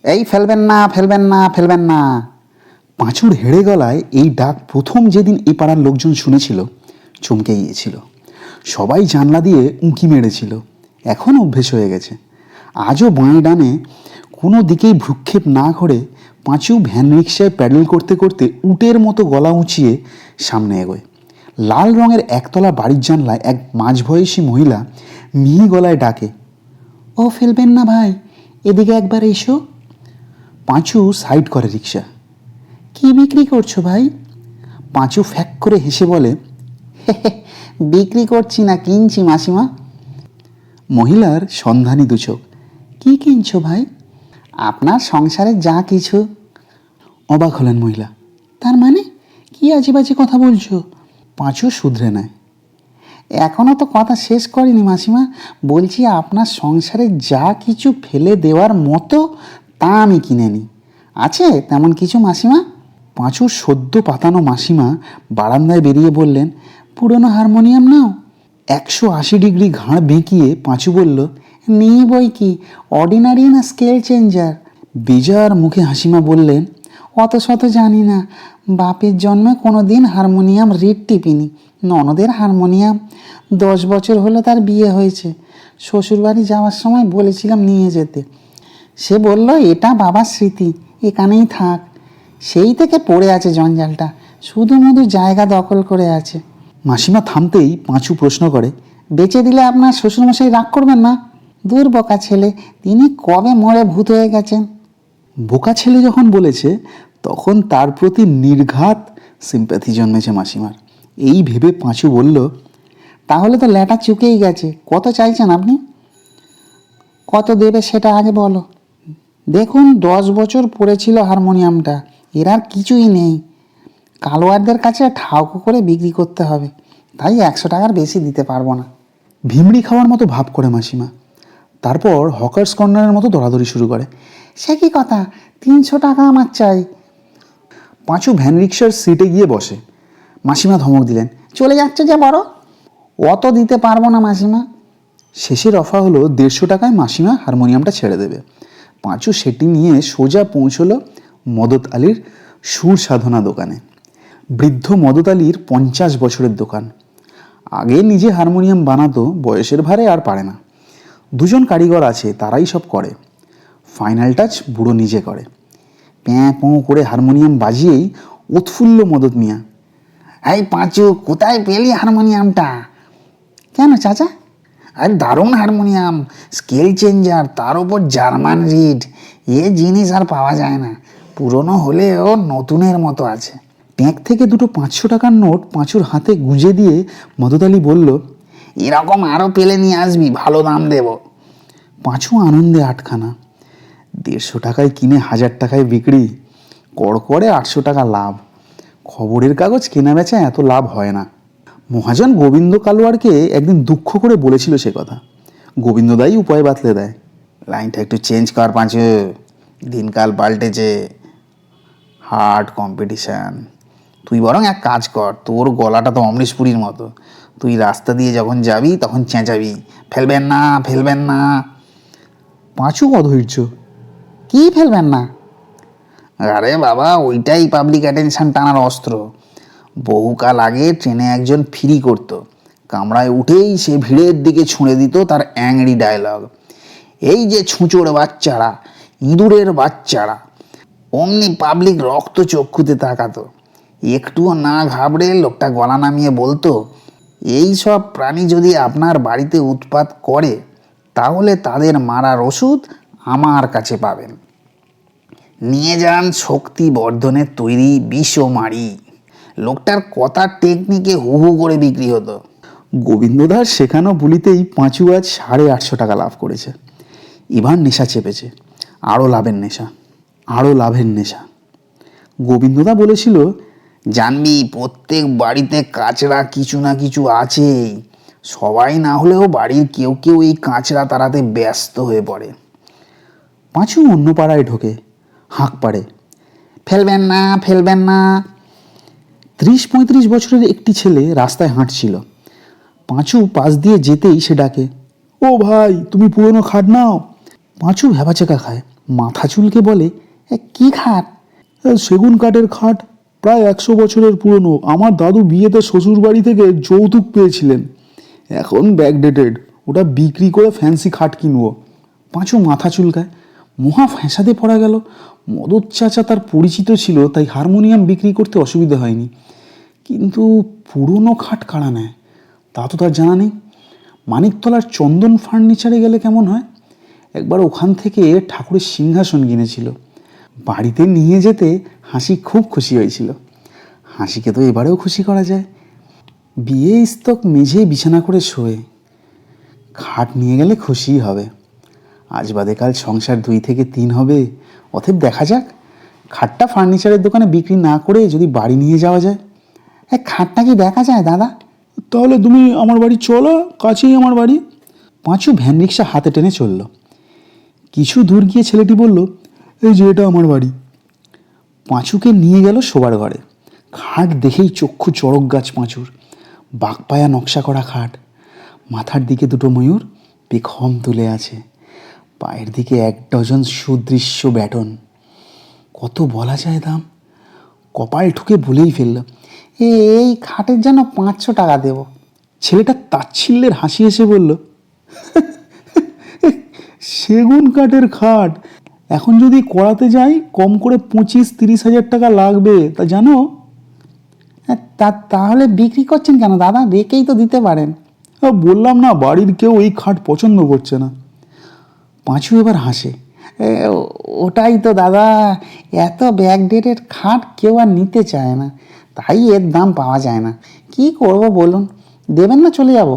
এই ফেলবেন না, ফেলবেন না, ফেলবেন না। পাঁচুর হেড়ে গলায় এই ডাক প্রথম যেদিন এই পাড়ার লোকজন শুনেছিল চমকে গিয়েছিল। সবাই জানলা দিয়ে উঁকি মেরেছিল। এখন অভ্যেস হয়ে গেছে। আজও বাঁ ডানে কোনো দিকেই ভ্রুক্ষেপ না করে পাঁচু ভ্যান রিক্সায় প্যাডেল করতে করতে উটের মতো গলা উঁচিয়ে সামনে এগোয়। লাল রঙের একতলা বাড়ির জানলায় এক মাঝবয়সী মহিলা মিহি গলায় ডাকে, ও ফেলবেন না ভাই, এদিকে একবার এসো। পাঁচু সাইড করে রিক্সা। কি বিক্রি করছো ভাই? পাঁচু ফ্যাক করে হেসে বলে, বিক্রি করছি না, কিনছি মাসিমা। মহিলার সন্ধানী দুচোখ। কি কিনছো ভাই? আপনার সংসারে যা কিছু। অবাক হলেন মহিলা। তার মানে কি আজে বাজে কথা বলছো? পাঁচু শুধরে নেয়। এখনও তো কথা শেষ করিনি মাসিমা। বলছি আপনার সংসারে যা কিছু ফেলে দেওয়ার মতো তা আমি কিনে নিই। আছে তেমন কিছু মাসিমা? পাঁচুর সদ্য পাতানো মাসিমা বারান্দায় বেরিয়ে বললেন, পুরনো হারমোনিয়াম নাও। 180 ডিগ্রি ঘাড় বেঁকিয়ে পাঁচু বলল, নেই বই কি, অর্ডিনারি না স্কেল চেঞ্জার? বেজার মুখে হাসিমা বললেন, অত শত জানি না, বাপের জন্মে কোনো দিন হারমোনিয়াম রিড টিপিনি। ননদের হারমোনিয়াম, 10 বছর হলো তার বিয়ে হয়েছে। শ্বশুরবাড়ি যাওয়ার সময় বলেছিলাম নিয়ে যেতে, সে বলল এটা বাবার স্মৃতি, এখানেই থাক। সেই থেকে পড়ে আছে জঞ্জালটা, শুধুমধু জায়গা দখল করে আছে। মাসিমা থামতেই পাঁচু প্রশ্ন করে, বেচে দিলে আপনার শ্বশুরমশাই রাগ করবেন না? দূর বোকা ছেলে, তিনি কবে মরে ভূত হয়ে গেছেন। বোকা ছেলে যখন বলেছে তখন তার প্রতি নির্ঘাত সিম্প্যাথি জন্মেছে মাসিমার। এই ভেবে পাঁচু বলল, তাহলে তো ল্যাটা চুকেই গেছে। কত চাইছেন আপনি? কত দেবে সেটা আগে বলো। দেখুন 10 বছর পড়েছিল হারমোনিয়ামটা, এর আর কিছুই নেই। কালোয়ারদের কাছে ঠাউকো করে বিক্রি করতে হবে, তাই 100 টাকার বেশি দিতে পারবো না। ভিমড়ি খাওয়ার মতো ভাব করে মাসিমা। তারপর হকার্স কর্নারের মতো দরাদরি শুরু করে, সে কি কথা, 300 টাকা আমার চাই। পাঁচু ভ্যান রিক্সার সিটে গিয়ে বসে। মাসিমা ধমক দিলেন, চলে যাচ্ছে যে বড়। অত দিতে পারবো না মাসিমা। শেষের অফা হলো 150 টাকায় মাসিমা হারমোনিয়ামটা ছেড়ে দেবে। পাঁচু সেটি নিয়ে সোজা পৌঁছলো মদত আলীর সুর সাধনা দোকানে। বৃদ্ধ মদত আলীর 50 বছরের দোকান। আগে নিজে হারমোনিয়াম বানাতো, বয়সের ভারে আর পারে না। 2জন কারিগর আছে, তারাই সব করে। ফাইনাল টাচ বুড়ো নিজে করে। প্যাঁ পোঁ করে হারমোনিয়াম বাজিয়েই উৎফুল্ল মদত মিয়া। এই পাঁচু, কোথায় পেলি হারমোনিয়ামটা? কেন চাচা? আর দারুণ হারমোনিয়াম, স্কেল চেঞ্জার, তার ওপর জার্মান রিড। এ জিনিস আর পাওয়া যায় না, পুরনো হলেও নতুনের মতো আছে। ট্যাঙ্ক থেকে 2টো 500 টাকার নোট পাঁচুর হাতে গুঁজে দিয়ে মদত আলী বলল, এরকম আরও পেলে নিয়ে আসবি, ভালো দাম দেব। পাঁচু আনন্দে আটখানা। 150 টাকায় কিনে 1000 টাকায় বিক্রি, কড়কড়ে 800 টাকা লাভ। খবরের কাগজ কেনা বেচা এত লাভ হয় না। মহাজন গোবিন্দ কালোয়ারকে একদিন দুঃখ করে বলেছিল সে কথা। গোবিন্দদাই উপায় বাতলে দেয়, লাইনটা একটু চেঞ্জ কর পাঁচু, দিনকাল পাল্টেছে, হার্ড কম্পিটিশান। তুই বরং এক কাজ কর, তোর গলাটা তো অমরিশপুরীর মতো, তুই রাস্তা দিয়ে যখন যাবি তখন চেঁচাবি, ফেলবেন না, ফেলবেন না। পাঁচু অধৈর্য, কি ফেলবেন না? আরে বাবা, ওইটাই পাবলিক অ্যাটেনশন টানার অস্ত্র। বহুকাল আগে ট্রেনে একজন ফ্রি করতো, কামরায় উঠেই সে ভিড়ের দিকে ছুঁড়ে দিত তার অ্যাংরি ডায়লগ, এই যে ছুঁচোর বাচ্চারা, ইঁদুরের বাচ্চারা। অমনি পাবলিক রক্ত চক্ষুতে তাকাতো। একটুও না ঘাবড়ে লোকটা গলা নামিয়ে বলতো, এই সব প্রাণী যদি আপনার বাড়িতে উৎপাত করে তাহলে তাদের মারার ওষুধ আমার কাছে পাবেন। নিয়ে যান শক্তি বর্ধনের তৈরি বিষমারি। লোকটার কথার টেকনিকে হু করে বিক্রি হতো। গোবিন্দদার শেখানো বুলিতেই পাঁচু আজ 850 টাকা লাভ করেছে। এবার নেশা চেপেছে, আরও লাভের নেশা, আরও লাভের নেশা। গোবিন্দদা বলেছিল, জানবি প্রত্যেক বাড়িতে কাচরা কিছু না কিছু আছেই, সবাই না হলেও বাড়ির কেউ কেউ এই কাঁচরা তাড়াতে ব্যস্ত হয়ে পড়ে। পাঁচু অন্য পাড়ায় ঢোকে, হাঁক পাড়ে, ফেলবেন না, ফেলবেন না। 30-35 বছরের একটি ছেলে রাস্তায় হাঁটছিল। পাঁচু পাশ দিয়ে যেতেই সে ডাকে, ও ভাই, তুমি পুরনো খাট নাও। পাঁচু ভ্যাবাচেকা খায়। মাথা চুলকে বলে, কি খাট? সেগুন কাঠের খাট, প্রায় 100 বছরের পুরনো। আমার দাদু বিয়েতে শ্বশুর বাড়ি থেকে যৌতুক পেয়েছিলেন, এখন ব্যাকডেটেড। ওটা বিক্রি করে ফ্যান্সি খাট কিনবো। পাঁচু মাথা চুলকায়। মহা ফ্যাঁসাতে পড়া গেল। মদত চাচা তার পরিচিত ছিল, তাই হারমোনিয়াম বিক্রি করতে অসুবিধা হয়নি, কিন্তু পুরনো খাট কারা নেয় তা তো তার জানা নেই। মানিকতলার চন্দন ফার্নিচারে গেলে কেমন হয়? একবার ওখান থেকে ঠাকুরের সিংহাসন কিনেছিল, বাড়িতে নিয়ে যেতে হাসি খুব খুশি হয়েছিল। হাসিকে তো এবারেও খুশি করা যায়। বিয়ে স্তক মেঝেই বিছানা করে শোয়ে, খাট নিয়ে গেলে খুশিই হবে। আজ বাদে কাল সংসার 2 থেকে 3 হবে, অতএব দেখা যাক। খাটটা ফার্নিচারের দোকানে বিক্রি না করে যদি বাড়ি নিয়ে যাওয়া যায়। খাটটা কি দেখা যায় দাদা? তাহলে তুমি আমার বাড়ি চলো, কাছেই আমার বাড়ি। পাঁচু ভ্যান রিক্সা হাতে টেনে চলল। কিছু দূর গিয়ে ছেলেটি বলল, এই যে এটা আমার বাড়ি। পাঁচুকে নিয়ে গেল শোবার ঘরে। খাট দেখেই চক্ষু চড়ক গাছ পাঁচুর। বাঘপায়া নকশা করা খাট, মাথার দিকে 2টো ময়ূর পেখম তুলে আছে, পায়ের দিকে 1 ডজন সুদৃশ্য ব্যাটন। কত বলা যায় দাম? কপাল ঠুকে বলেই ফেলল, এই খাটের জন্য 500 টাকা দেব। ছেলেটা তাচ্ছিল্যের হাসি এসে বলল, সেগুন কাঠের খাট এখন যদি করাতে যাই কম করে 25-30 হাজার টাকা লাগবে, তা জানো? তাহলে বিক্রি করছেন কেন দাদা? রেখেই তো দিতে পারেন। বললাম না, বাড়ির কেউ এই খাট পছন্দ করছে না। পাঁচু এবার হাসে, ওটাই তো দাদা, এত ব্যাকডেটেড খাট কেউ আর নিতে চায় না, তাই এর দাম পাওয়া যায় না। কি করব বলুন, দেবেন না চলে যাব?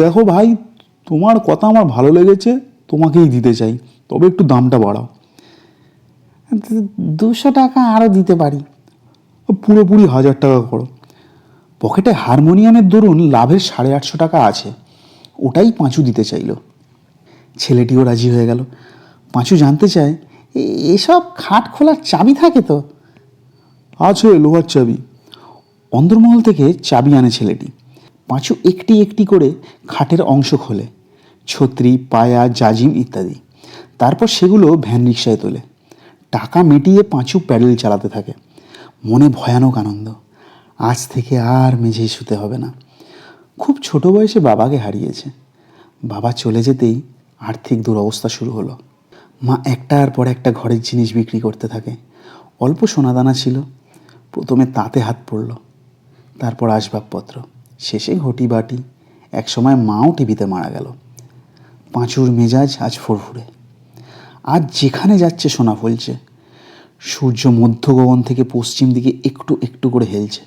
দেখো ভাই, তোমার কথা আমার ভালো লেগেছে, তোমাকেই দিতে চাই, তবে একটু দামটা বাড়াও। 200 টাকা আরও দিতে পারি। পুরোপুরি 1000 টাকা করো। পকেটে হারমোনিয়ামের দরুন লাভের 850 টাকা আছে, ওটাই পাঁচু দিতে চাইল। ছেলেটিও রাজি হয়ে গেল। পাঁচু জানতে চায়, এসব খাট খোলার চাবি থাকে তো? আছে, লোহার চাবি। অন্দরমহল থেকে চাবি আনে ছেলেটি। পাঁচু একটি একটি করে খাটের অংশ খোলে, ছত্রি, পায়া, জাজিম ইত্যাদি। তারপর সেগুলো ভ্যান রিক্সায় তোলে। টাকা মিটিয়ে পাঁচু প্যাডেল চালাতে থাকে। মনে ভয়ানক আনন্দ, আজ থেকে আর মেঝেই শুতে হবে না। খুব ছোট বয়সে বাবাকে হারিয়েছে। বাবা চলে যেতেই আর্থিক দুরবস্থা শুরু হলো। মা একটার পর একটা ঘরের জিনিস বিক্রি করতে থাকে। অল্প সোনাদানা ছিল, প্রথমে তাতে হাত পড়ল, তারপর আসবাবপত্র, শেষে ঘটি বাটি। একসময় মাও টিভিতে মারা গেল। পাঁচুর মেজাজ আজ ফুরফুরে। আজ যেখানে যাচ্ছে সোনা ফলছে। সূর্য মধ্য গগন থেকে পশ্চিম দিকে একটু একটু করে হেলছে।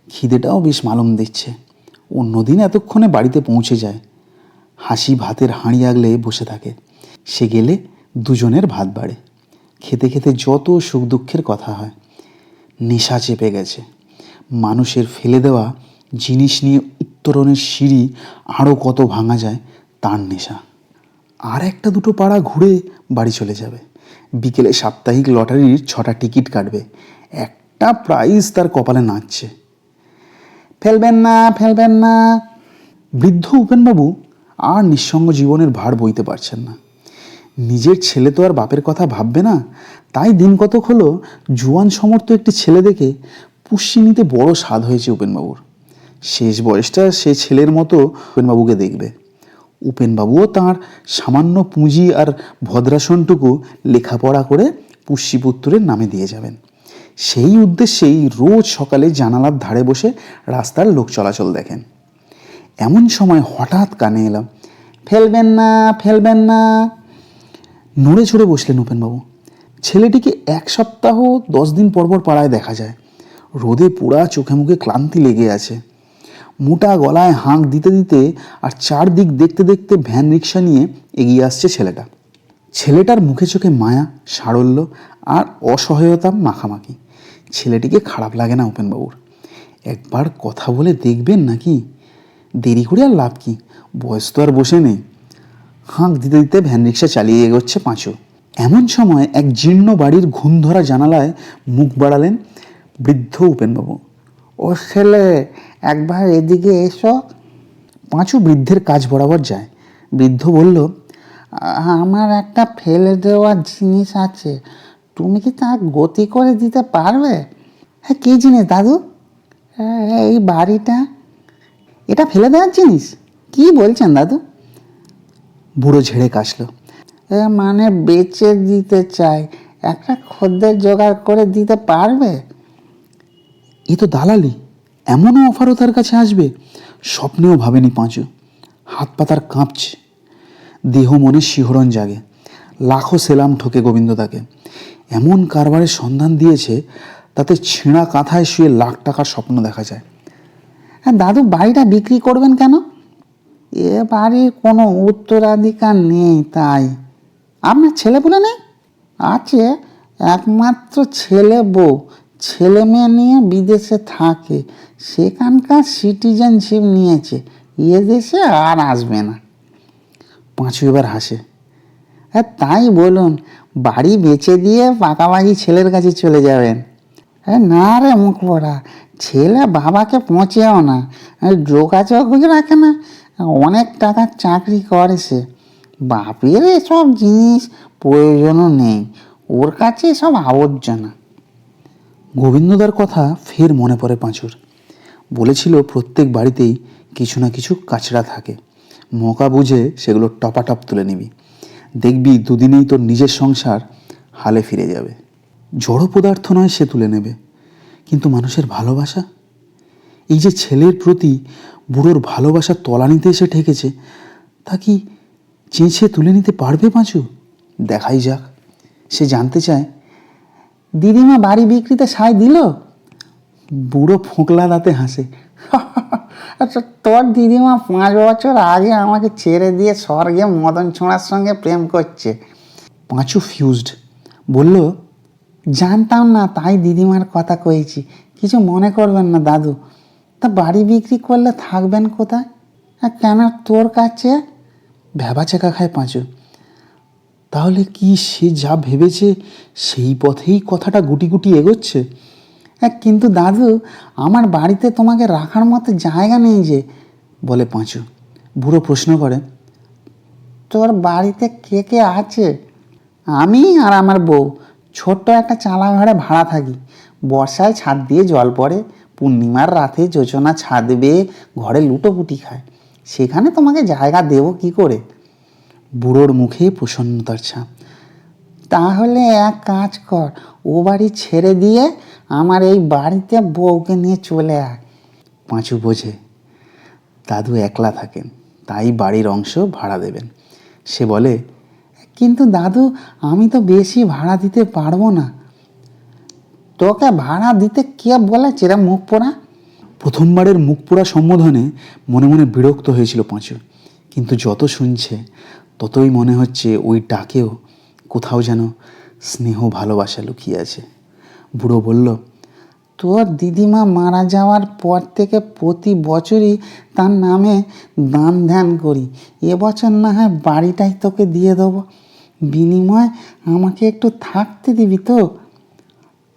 খিদেটাও বেশ মালুম দিচ্ছে। অন্যদিন এতক্ষণে বাড়িতে পৌঁছে যায়। হাসি ভাতের হাঁড়ি আগলে বসে থাকে। সে গেলে দুজনের ভাত বাড়ে। খেতে খেতে যত সুখ দুঃখের কথা হয়। নেশা চেপে গেছে। মানুষের ফেলে দেওয়া জিনিস নিয়ে উত্তরণের সিঁড়ি আরও কত ভাঙা যায় তার নেশা। আর 1-2 পাড়া ঘুরে বাড়ি চলে যাবে। বিকেলে সাপ্তাহিক লটারির 6টা টিকিট কাটবে। একটা প্রাইজ তার কপালে নাচছে। ফেলবেন না, ফেলবেন না। বৃদ্ধ উপেনবাবু আর নিঃসঙ্গ জীবনের ভার বইতে পারছেন না। নিজের ছেলে তো আর বাপের কথা ভাববে না, তাই দিন কতক হলো জুয়ান সমর্থ একটি ছেলে দেখে পুষ্যি নিতে বড় স্বাদ হয়েছে উপেনবাবুর। শেষ বয়সটা সে ছেলের মতো উপেনবাবুকে দেখবে। উপেনবাবুও তাঁর সামান্য পুঁজি আর ভদ্রাসনটুকু লেখাপড়া করে পুষ্যিপুত্রের নামে দিয়ে যাবেন। সেই উদ্দেশ্যেই রোজ সকালে জানালার ধারে বসে রাস্তার লোক চলাচল দেখেন। এমন সময় হঠাৎ কানে এলাম, ফেলবেন না, ফেলবেন না। নড়ে চড়ে বসলেন উপেনবাবু। ছেলেটিকে 1 সপ্তাহ 10 দিন পরপর পাড়ায় দেখা যায়। রোদে পোড়া, চোখে মুখে ক্লান্তি লেগে আছে। মোটা গলায় হাঁক দিতে দিতে আর চারদিক দেখতে দেখতে ভ্যান রিক্সা নিয়ে এগিয়ে আসছে ছেলেটা। ছেলেটার মুখে চোখে মায়া, সারল্য আর অসহায়তা মাখামাখি। ছেলেটিকে খারাপ লাগে না উপেনবাবুর। একবার কথা বলে দেখবেন নাকি? দেরি করে আর লাভ কি, বয়স তো আর বসে নেই। হাঁক দিতে দিতে ভ্যান রিক্সা চালিয়ে এগোচ্ছে পাঁচু। এমন সময় এক জীর্ণ বাড়ির ঘুম ধরা জানালায় মুখ বাড়ালেন বৃদ্ধ উপেনবাবু। ও ছেলে, একবার এদিকে এসো। পাঁচু বৃদ্ধের কাজ বরাবর যায়। বৃদ্ধ বলল, আমার একটা ফেলে দেওয়া জিনিস আছে, তুমি কি তা গতি করে দিতে পারবে? হ্যাঁ, কী জিনিস দাদু? এই বাড়িটা। এটা ফেলে দেওয়ার জিনিস? কি বলছেন দাদু? বুড়ো ঝেড়ে কাশল। মানে বেচে দিতে চাই, একটা খদ্দের জোগাড় করে দিতে পারবে? এ তো দালালি, এমনও অফারও তার কাছে আসবে, স্বপ্নেও ভাবেনি পাঁচু। হাত পাতার কাঁপছে, দেহ মনে শিহরণ জাগে। লাখো সেলাম ঠকে গোবিন্দ তাকে। এমন কারবারের সন্ধান দিয়েছে তাতে ছেঁড়া কাঁথায় শুয়ে লাখ টাকার স্বপ্ন দেখা যায়। হ্যাঁ দাদু, বাড়িটা বিক্রি করবেন কেন? এ বাড়ির কোনো উত্তরাধিকার নেই তাই। আপনার ছেলেপুলে নেই? আছে, একমাত্র ছেলে বউ। ছেলে মেয়ে নিয়ে বিদেশে থাকে, সেখানকার সিটিজেনশিপ নিয়েছে, এ দেশে আর আসবে না। পাঁচু এবার হাসে। হ্যাঁ তাই বলুন, বাড়ি বেচে দিয়ে পাকাপাকি ছেলের কাছে চলে যাবেন। হ্যাঁ না রে মুখ পড়া, ছেলে বাবাকে পৌঁছেও না, যোগাযোগ রাখে না, অনেক টাকার চাকরি করে সে। বাপের এসব জিনিস প্রয়োজনও নেই, ওর কাছে সব আবর্জনা। গোবিন্দদার কথা ফের মনে পড়ে পাঁচুর। বলেছিল প্রত্যেক বাড়িতেই কিছু না কিছু কাচড়া থাকে, মৌকা বুঝে সেগুলো টপাটপ তুলে নিবি, দেখবি দুদিনেই তোর নিজের সংসার হালে ফিরে যাবে। জড় পদার্থ নয় সে তুলে নেবে, কিন্তু মানুষের ভালোবাসা, এই যে ছেলের প্রতি বুড়োর ভালোবাসা তলানিতে এসে ঠেকেছে, তা কি চেঁচে তুলে নিতে পারবে পাঁচু? দেখাই যাক। সে জানতে চায়। দিদিমা বাড়ি বিক্রিতে সায় দিল? বুড়ো ফোঁকলা দাঁতে হাসে। আচ্ছা, তোর দিদিমা 5 বছর আগে আমাকে ছেড়ে দিয়ে স্বর্গে মদন ছোঁড়ার সঙ্গে প্রেম করছে। পাঁচু ফিউজড, বলল, জানতাম না, তাই দিদিমার কথা কয়েছি, কিছু মনে করবেন না দাদু। তা বাড়ি বিক্রি করলে থাকবেন কোথায়? কেন তোর কাছে? ভ্যাবাচাকা খায় পাঁচু। তাহলে কি সে যা ভেবেছে সেই পথেই কথাটা গুটি গুটি এগোচ্ছে? কিন্তু দাদু, আমার বাড়িতে তোমাকে রাখার মতো জায়গা নেই যে, বলে পাঁচু। বুড়ো প্রশ্ন করে, তোর বাড়িতে কে কে আছে? আমি আর আমার বউ ছোট্ট একটা চালা ঘরে ভাড়া থাকি। বর্ষায় ছাদ দিয়ে জল পড়ে, পূর্ণিমার রাতে যোজনা ছাদ বেয়ে ঘরে লুটোপুটি খায়। সেখানে তোমাকে জায়গা দেবো কি করে? বুড়োর মুখে প্রসন্নতার ছাপ। তাহলে এক কাজ কর, ও বাড়ি ছেড়ে দিয়ে আমার এই বাড়িতে বউকে নিয়ে চলে আয়। পাঁচু বোঝে দাদু একলা থাকেন, তাই বাড়ির অংশ ভাড়া দেবেন। সে বলে, কিন্তু দাদু, আমি তো বেশি ভাড়া দিতে পারবো না। তোকে ভাড়া দিতে কে বলেছে রে মুখ পোড়া? প্রথমবারের মুখ পোড়া সম্বোধনে মনে মনে বিরক্ত হয়েছিল পাঁচু, কিন্তু যত শুনছে ততই মনে হচ্ছে ওই ডাকেও কোথাও যেন স্নেহ ভালোবাসা লুকিয়ে আছে। বুড়ো বলল, তোর দিদিমা মারা যাওয়ার পর থেকে প্রতি বছরই তার নামে দান ধ্যান করি। এবছর না হয় বাড়িটাই তোকে দিয়ে দেবো, বিনিময়ে আমাকে একটু থাকতে দিবি তো?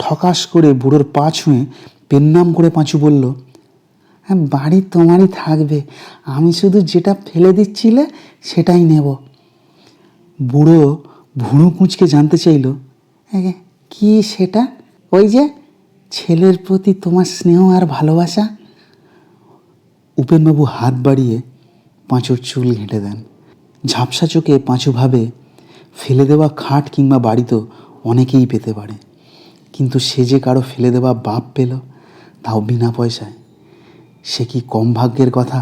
ঠকাস করে বুড়োর পা ছুঁয়ে পেন্নাম করে পাঁচু বলল, হ্যাঁ, বাড়ি তোমারই থাকবে, আমি শুধু যেটা ফেলে দিচ্ছিলে সেটাই নেব। বুড়ো ভুঁড়ো কুঁচকে জানতে চাইল, কি সেটা? ওই যে ছেলের প্রতি তোমার স্নেহ আর ভালোবাসা। উপেনবাবু হাত বাড়িয়ে পাঁচুর চুল ঘেঁটে দেন। ঝাপসা চোখে পাঁচু ভাবে, ফেলে দেওয়া খাট কিংবা বাড়ি তো অনেকেই পেতে পারে, কিন্তু সে যে কারো ফেলে দেওয়া বাপ পেল, তাও বিনা পয়সায়, সে কি কম ভাগ্যের কথা?